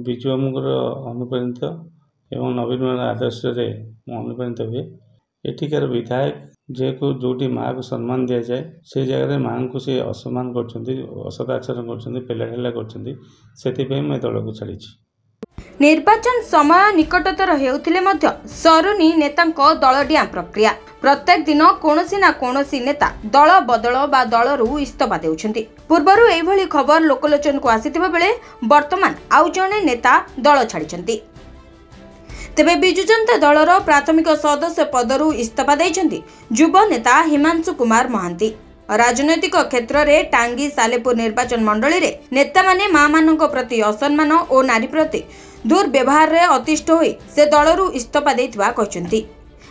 ବିଜୁ ବାବୁଙ୍କର ଅନୁପ୍ରାଣିତ ଏବଂ ନବୀନ ଆଦର୍ଶରେ ମୁଁ ଅନୁପ୍ରାଣିତ ହୁଏ। ଏଠିକାର ବିଧାୟକ ଯେହେତୁ ଯୋଉଠି ମାଆକୁ ସମ୍ମାନ ଦିଆଯାଏ ସେ ଜାଗାରେ ମାଆଙ୍କୁ ସେ ଅସମ୍ମାନ କରୁଛନ୍ତି, ଅସଦାଚରଣ କରୁଛନ୍ତି, ପେଲାଢେଲା କରୁଛନ୍ତି। ସେଥିପାଇଁ ମୁଁ ଏ ଦଳକୁ ଛାଡ଼ିଛି। निर्वाचन समय निकटतर हेउथिले मध्य सरुनी नेतांको दलडिया प्रक्रिया। प्रत्येक दिन कोनोसी ना कोनोसी नेता दल बदल बा दलरू इस्तफा देउछन्ति। पूर्वरु एभली खबर लोकलोचन को आसीथिबा बेले वर्तमान आउ जणे नेता दल छाडिछन्ति। तेबे बिजु जनता दलर प्राथमिक सदस्य पदरू इस्तफा दैछन्ति युव नेता हिमांशु कुमार महांती। राजनैतिक क्षेत्र में टांगी सालेपुर निर्वाचन मंडली रे नेता माने मां मानक प्रति असम्मान और नारी प्रति दुर्व्यवहार रे अतिष्ठ होई से दलरू इस्तफा देथिबा कहचन्ति।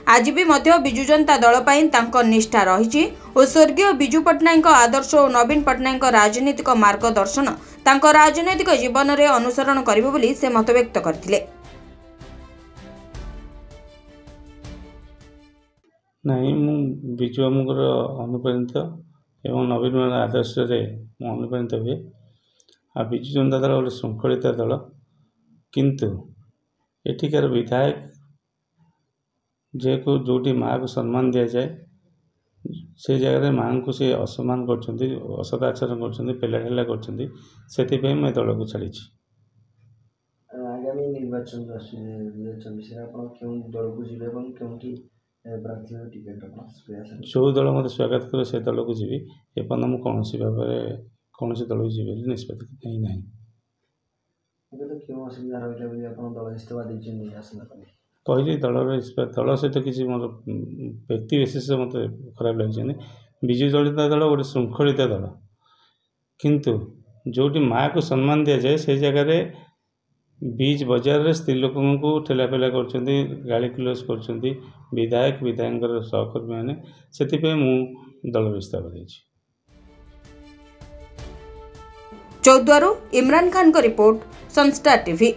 आज भी मध्य बिजु जनता दल पई तांको निष्ठा रहिछि और स्वर्गीय बिजु पट्टनायक आदर्श और नवीन पट्टनायक राजनीतिक मार्गदर्शन तांको राजनैतिक जीवन रे अनुसरण करिबो बोली से मत व्यक्त करथिले। नहीं मु बिजु बाबूଙ୍କର ଅନୁପ୍ରାଣିତ ଏବଂ ନବୀନ ଆଦର୍ଶରେ ମୁଁ ଅନୁପ୍ରାଣିତ ହୁଏ। ଆଉ ବିଜୁ ଜନତା ଦଳ ଗୋଟେ ଶୃଙ୍ଖଳିତ ଦଳ, କିନ୍ତୁ ଏଠିକାର ବିଧାୟକ ଯେହେତୁ ଯୋଉଠି ମାଆକୁ ସମ୍ମାନ ଦିଆଯାଏ ସେ ଜାଗାରେ ମାଆଙ୍କୁ ସେ ଅସମ୍ମାନ କରୁଛନ୍ତି, ଅସଦାଚରଣ କରୁଛନ୍ତି, ପେଲାଢେଲା କରୁଛନ୍ତି। ସେଥିପାଇଁ ମୁଁ ଏ ଦଳକୁ ଛାଡ଼ିଛି। ଆଗାମୀ ନିର୍ବାଚନ 2024 ରେ ଆପଣ କେଉଁ ଦଳକୁ ଯିବେ ଏବଂ କେଉଁଠି जो दल मत स्वागत करे से दल को जीवी एपन मु कौन भाव कौन दल को जी निष्पत्ति नहीं ना कहली दल दल सहित किसी मोर व्यक्ति विशेष मत खराब लगे। विजु जनता दल गोटे श्रृंखलित दल, किंतु जोटी माँ को सम्मान दि जाए से जगह बीच बजार रे स्त्री लोक को ठेलापेला कर गाड़ी क्लोज कर विधायक विधायक सहकर्मी मैंने से दल इस्तीफा देछि। चौद्वारू इमरान खान को report, Sunstar TV.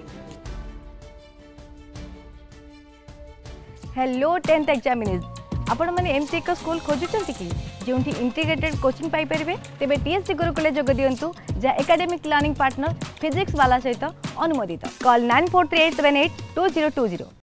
Hello 10th examinees आपण मैंने एमती एक स्कूल खोजुचंती कि जोंठी इंटीग्रेटेड कोचिंग पाई परिबे तेबे टीएससी गुरुकुल जोग दियंतु जा एकेडमिक लर्निंग पार्टनर फिजिक्स वाला सहित अनुमोदित। कॉल 9438782020।